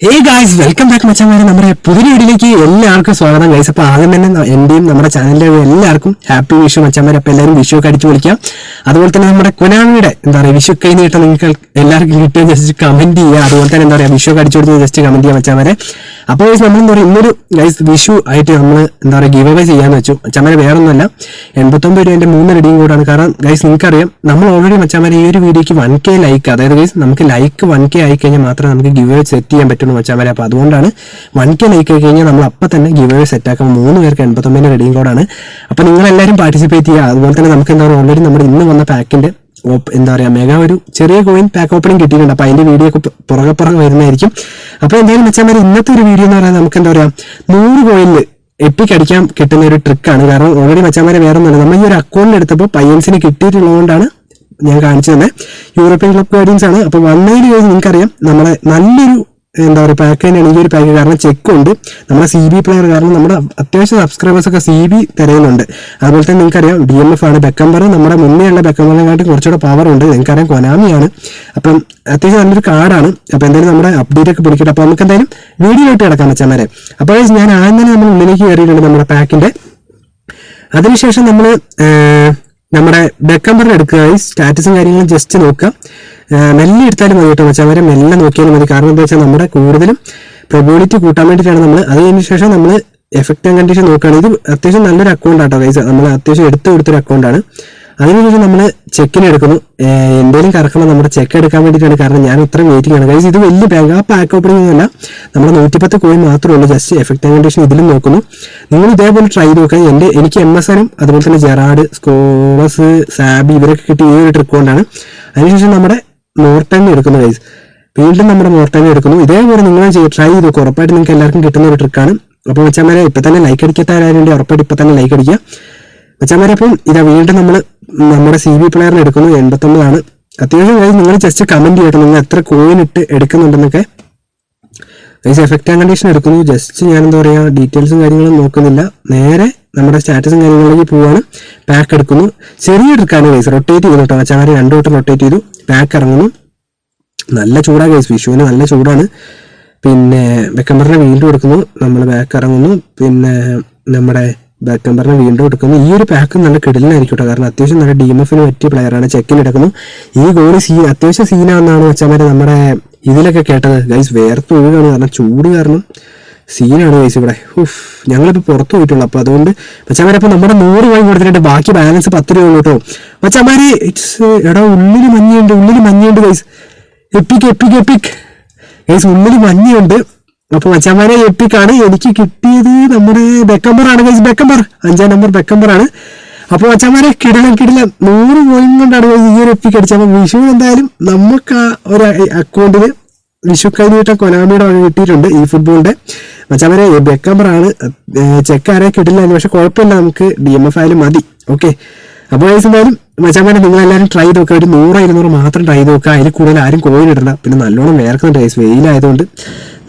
Hey guys, welcome back മച്ചാമാരെ നമ്മുടെ പുതിയ വീഡിയോയിലേക്ക് എല്ലാവർക്കും സ്വാഗതം ഗൈസ്. അപ്പോൾ ആദ്യം തന്നെ എന്റെയും നമ്മുടെ ചാനലിലെ എല്ലാവർക്കും ഹാപ്പി വിഷു മച്ചാമാരെ. അപ്പോൾ എല്ലാവരും വിഷു ഒക്കെ അടിച്ചു വിളിക്കാം. അതുപോലെ തന്നെ നമ്മുടെ കൊനാമിയുടെ എന്താ പറയുക വിഷു കൈ നീട്ടം നിങ്ങൾക്ക് എല്ലാവർക്കും കിട്ടിയ ജസ്റ്റ് കമന്റ് ചെയ്യുക. അതുപോലെ തന്നെ എന്താ പറയുക വിഷു ഒക്കെ അടിച്ചു കൊടുത്ത് ജസ്റ്റ് കമന്റ് ചെയ്യാം മച്ചാമാരെ. അപ്പോൾ നമ്മൾ എന്താ പറയുക ഇന്നൊരു ഗൈസ് വിഷു ആയിട്ട് നമ്മൾ എന്താ പറയുക ഗിവ് അവേ ചെയ്യാന്ന് വെച്ചു മച്ചാമാരെ. വേറെ ഒന്നുമല്ല, 89 രൂപ 3 റെഡിയും കൂടാണ്. കാരണം ഗൈസ് നിങ്ങൾക്കറിയാം നമ്മൾ ഓൾറെഡി മച്ചാമാരെ ഈ ഒരു വീഡിയോക്ക് 1K ലൈക്ക്, അതായത് ഗൈസ് നമുക്ക് ലൈക്ക് 1K ആയി കഴിഞ്ഞാൽ മാത്രമേ നമുക്ക് ഗിവ് അവേ സെറ്റ് ചെയ്യാൻ പറ്റുള്ളൂ മച്ചാമാരെ. അപ്പോൾ അതുകൊണ്ടാണ് 1K ലൈക്ക് ആയി കഴിഞ്ഞാൽ നമ്മൾ അപ്പം തന്നെ ഗിവ് അവേ സെറ്റ് ആക്കാൻ 3 പേർക്ക് 89 റെഡിയും കോഡാണ്. അപ്പോൾ നിങ്ങളെല്ലാവരും പാർട്ടിസിപ്പേറ്റ് ചെയ്യുക. അതുപോലെ തന്നെ നമുക്ക് എന്താ പറയുക ഓൾറെഡി നമ്മുടെ ഇന്ന് വന്ന പാക്കിന്റെ എന്താ പറയുക മെഗാ ഒരു ചെറിയ കോയിൻ പാക്ക് ഓപ്പണിംഗ് കിട്ടിയിട്ടുണ്ട്. അപ്പോൾ അതിന്റെ വീഡിയോ ഒക്കെ പുറകെ വരുന്നതായിരിക്കും. അപ്പോൾ എന്തായാലും മച്ചാമാരെ ഇന്നത്തെ ഒരു വീഡിയോ എന്ന് പറയുന്നത് നമുക്ക് എന്താ പറയുക 100 കോയിനിൽ എപ്പിക്ക് അടിക്കാൻ കിട്ടുന്ന ഒരു ട്രിക്കാണ്. കാരണം ഓൾറെഡി മച്ചാമാരെ വേറെ ഒന്നുമില്ല, നമ്മൾ ഈ ഒരു അക്കൗണ്ടിൽ എടുത്തപ്പോൾ പയ്യൻസിന് കിട്ടിയിട്ടുള്ളതുകൊണ്ടാണ് ഞാൻ കാണിച്ചു തന്നെ. യൂറോപ്യൻ ക്ലബ് ഗൈഡൻസ് ആണ്. അപ്പോൾ വന്നതിന് കഴിഞ്ഞ് നിങ്ങൾക്കറിയാം നമ്മളെ നല്ലൊരു എന്താ പറയുക പാക്ക് തന്നെയാണ് ഈ ഒരു പാക്ക്. കാരണം ചെക്ക് ഉണ്ട് നമ്മുടെ CB പ്ലെയർ, കാരണം നമ്മുടെ അത്യാവശ്യം സബ്സ്ക്രൈബേഴ്സ് ഒക്കെ CB തരുന്നുണ്ട്. അതുപോലെ തന്നെ നിങ്ങൾക്കറിയാം DMF ആണ് ബെക്കംബർ, നമ്മുടെ മുന്നേ ഉള്ള ബെക്കംബറിനെക്കാട്ടും കുറച്ചുകൂടെ പവർ ഉണ്ട്. നിങ്ങൾക്കറിയാം കൊനാമിയാണ്. അപ്പം അത്യാവശ്യം നല്ലൊരു കാർഡാണ്. അപ്പോൾ എന്തായാലും നമ്മുടെ അപ്ഡേറ്റ് ഒക്കെ പിടിക്കട്ടെ. അപ്പോൾ നമുക്ക് എന്തായാലും വീഡിയോ ആയിട്ട് കിടക്കാം വെച്ചാൽ. അപ്പോൾ ഞാൻ ആദ്യം തന്നെ നമ്മൾ ഉള്ളിലേക്ക് കയറിയിട്ടുണ്ട് നമ്മുടെ പാക്കിന്റെ. അതിനുശേഷം നമ്മൾ നമ്മുടെ ബെക്കംബറിന് എടുക്കുക, സ്റ്റാറ്റസും കാര്യങ്ങളും ജസ്റ്റ് നോക്കുക. മെല്ലെ എടുത്താലും മതി കേട്ടോ വെച്ചാൽ, അവരെ മെല്ലെ നോക്കിയാലും മതി. കാരണം എന്താ വെച്ചാൽ നമ്മുടെ കൂടുതലും പ്രൊബിലിറ്റി കൂട്ടാൻ വേണ്ടിയിട്ടാണ് നമ്മൾ. അതിന് ശേഷം നമ്മൾ എഫക്റ്റ് ആൻഡ് കണ്ടീഷൻ നോക്കുകയാണ്. ഇത് അത്യാവശ്യം നല്ലൊരു അക്കൗണ്ട് ആട്ടോ ഗൈസ്, നമ്മൾ അത്യാവശ്യം എടുത്തു കൊടുത്തൊരു അക്കൗണ്ടാണ്. അതിനുശേഷം നമ്മൾ ചെക്കിന് എടുക്കുന്നു. എന്തെങ്കിലും കറക്കണം നമ്മുടെ ചെക്ക് എടുക്കാൻ വേണ്ടിയിട്ടാണ്. കാരണം ഞാൻ ഇത്രയും വെയിറ്റിംഗ് ആണ് ഗൈസ്. ഇത് വലിയ ബാങ്ക് ആ പാക്ക് ഓപ്പണിംഗ് ഒന്നുമല്ല, നമ്മുടെ 110 കോയിൻ മാത്രമേ ഉള്ളൂ. ജസ്റ്റ് എഫക്റ്റ് ആൻഡ് കണ്ടീഷൻ ഇതിലും നോക്കുന്നു. നിങ്ങൾ ഇതേപോലെ ട്രൈ ചെയ്ത് നോക്കുക. എനിക്ക് MSനും അതുപോലെ തന്നെ ജെറാഡ്, സ്കോളസ്, സാബി ഇവരൊക്കെ കിട്ടിയ ഈ ഒരു ട്രിക്ക് കൊണ്ടാണ്. അതിനുശേഷം നമ്മുടെ മോർട്ടനെ എടുക്കുന്നു ഗൈസ്. വീണ്ടും നമ്മുടെ മോർട്ടനെ എടുക്കുന്നു. ഇതേപോലെ നിങ്ങൾ ട്രൈ ചെയ്ത് നോക്കുക. ഉറപ്പായിട്ട് നിങ്ങൾക്ക് എല്ലാവർക്കും കിട്ടുന്ന ഒരു ട്രിക്കാണ്. അപ്പോൾ വെച്ചാൽ ഇപ്പം തന്നെ ലൈക്ക് അടിക്കാത്തവരായതുകൊണ്ട് ഉറപ്പായിട്ട് ഇപ്പം തന്നെ ലൈക്ക് അടിക്കുക വെച്ചാൽ. അപ്പം ഇതാ വീണ്ടും നമ്മൾ നമ്മുടെ CB പ്ലെയറിന് എടുക്കുന്നു. 89 ആണ്. അത്യാവശ്യം ഗൈസ് നിങ്ങൾ ജസ്റ്റ് കമന്റ് ചെയ്യട്ടെ നിങ്ങൾ എത്ര കോയിൻ ഇട്ട് എടുക്കുന്നുണ്ടെന്നൊക്കെ. ഗൈസ് എഫക്റ്റ് ആൻഡ് കണ്ടീഷൻ എടുക്കുന്നു. ജസ്റ്റ് ഞാൻ എന്താ പറയുക ഡീറ്റെയിൽസും കാര്യങ്ങളും നോക്കുന്നില്ല, നേരെ നമ്മുടെ സ്റ്റാറ്റസും കാര്യങ്ങളിലേക്ക് പോവാണ്. പാക്ക് എടുക്കുന്നു. ചെറിയ ട്രിക്കാണ് ഗൈസ്. റൊട്ടേറ്റ് ചെയ്തു കേട്ടോ വെച്ചാൽ 2 വട്ടം റൊട്ടേറ്റ് ചെയ്തു. പാക്ക് ഇറങ്ങുന്നു. നല്ല ചൂടാണ് ഗൈസ്, വിഷുവിന് നല്ല ചൂടാണ്. പിന്നെ ബെക്കംബറിനെ വീണ്ടും എടുക്കുന്നു. നമ്മൾ ബാക്ക് ഇറങ്ങുന്നു. പിന്നെ നമ്മുടെ ബെക്കംബറിനെ വീണ്ടും എടുക്കുന്നു. ഈ ഒരു പാക്ക് നല്ല കിടലിനായിരിക്കും കേട്ടോ, കാരണം അത്യാവശ്യം നല്ല DMFന് പറ്റിയ പ്ലെയറാണ്. ചെക്കിന് എടുക്കുന്നു. ഈ ഗോളി അത്യാവശ്യം സീനാണെന്നാണ് വെച്ചാൽ നമ്മുടെ ഇതിലൊക്കെ കേട്ടത് ഗൈസ്. വേർത്ത് ഒഴുകാണ്, കാരണം ചൂട് കാരണം സീനാണ് ഗൈസ് ഇവിടെ. ഞങ്ങളിപ്പോൾ പുറത്ത് പോയിട്ടുള്ളൂ. അപ്പോൾ അതുകൊണ്ട് മച്ചാമാരെ അപ്പോൾ നമ്മുടെ 100 കോയിൻ കൊടുത്തിട്ട് ബാക്കി ബാലൻസ് 10 രൂപ കേട്ടോ മച്ചാമാരെ. എടാ ഉള്ളിൽ മഞ്ഞയുണ്ട് ഗൈസ്. എപ്പിക് ഗൈസ്, ഉള്ളിൽ മഞ്ഞയുണ്ട്. അപ്പൊ മച്ചാമാരെ എപ്പിക്കാണ്. എനിക്ക് കിട്ടിയത് നമ്മുടെ ബെക്കംബറാണ് ഗൈസ്. ബെക്കംബർ 5ാം നമ്പർ ബെക്കംബറാണ്. അപ്പൊ മച്ചാമാരെ കിടിലം 100 കോയിൻ കൊണ്ടാണ് ഈ ഒരു എപ്പിക്ക് അടിച്ചത്. അപ്പൊ വിഷു എന്തായാലും നമുക്ക് ആ ഒരു അക്കൗണ്ടിൽ വിഷു കഴിഞ്ഞിട്ട് കൊനാമിയുടെ കിട്ടിയിട്ടുണ്ട് ഈ ഫുട്ബോളിന്റെ. മച്ചാമാരെ ബെക്കംബറാണ്. ചെക്കാരെ കിട്ടില്ല, പക്ഷെ കുഴപ്പമില്ല, നമുക്ക് DMF ആയാലും മതി. ഓക്കെ, അപ്പോൾ ഗൈസ് എന്തായാലും മച്ചാമാരെ നിങ്ങളെല്ലാവരും ട്രൈ ചെയ്ത് നോക്കുക. ഒരു 100-200 മാത്രം ട്രൈ ചെയ്ത് നോക്കുക. അതിൽ കൂടുതൽ ആരും കോയിൻ ഇടണ്ട. പിന്നെ നല്ലോണം വേർക്കുന്നുണ്ട് ഗൈസ്, വെയിലായതുകൊണ്ട്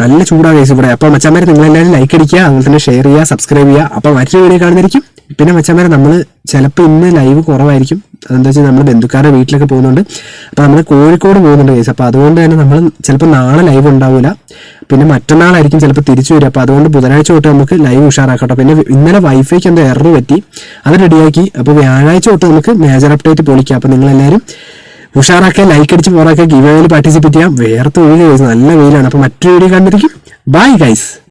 നല്ല ചൂടാണ് ഗൈസ് ഇവിടെ. അപ്പോൾ മച്ചാമാരെ നിങ്ങളെല്ലാവരും ലൈക്ക് അടിക്കുക, അതുപോലെ തന്നെ ഷെയർ ചെയ്യുക, സബ്സ്ക്രൈബ് ചെയ്യുക. അപ്പോൾ മറ്റൊരു വീഡിയോ കാണുന്നതായിരിക്കും. പിന്നെ മച്ചാമാരെ നമ്മൾ ചിലപ്പോൾ ഇന്ന് ലൈവ് കുറവായിരിക്കും. അതെന്താ വെച്ചാൽ നമ്മൾ ബന്ധുക്കാരുടെ വീട്ടിലൊക്കെ പോകുന്നുണ്ട്. അപ്പോൾ നമ്മൾ കോഴിക്കോട് പോകുന്നുണ്ട് ഗൈസ്. അപ്പോൾ അതുകൊണ്ട് തന്നെ നമ്മൾ ചിലപ്പോൾ നാളെ ലൈവ് ഉണ്ടാവില്ല. പിന്നെ മറ്റന്നാളായിരിക്കും ചിലപ്പോൾ തിരിച്ചു വരിക. അപ്പോൾ അതുകൊണ്ട് ബുധനാഴ്ച തൊട്ട് നമുക്ക് ലൈവ് ഉഷാറാക്കട്ടോ. പിന്നെ ഇന്നലെ വൈഫൈക്ക് എന്തോ എറർ പറ്റി, അത് റെഡിയാക്കി. അപ്പോൾ വ്യാഴാഴ്ച തൊട്ട് നമുക്ക് മേജർ അപ്ഡേറ്റ് പൊളിക്കാം. അപ്പോൾ നിങ്ങളെല്ലാവരും ഉഷാറാക്കുക, ലൈക്ക് അടിച്ച് പോറാക്കുക, ഗിവ് അവേയിൽ പാർട്ടിസിപ്പേറ്റ് ചെയ്യാം. വേർത്ത് ഒഴുകി ഗൈസ്, നല്ല വെയിലാണ്. അപ്പോൾ മറ്റൊരു വീഡിയോ കണ്ടിരിക്കും. Bye guys.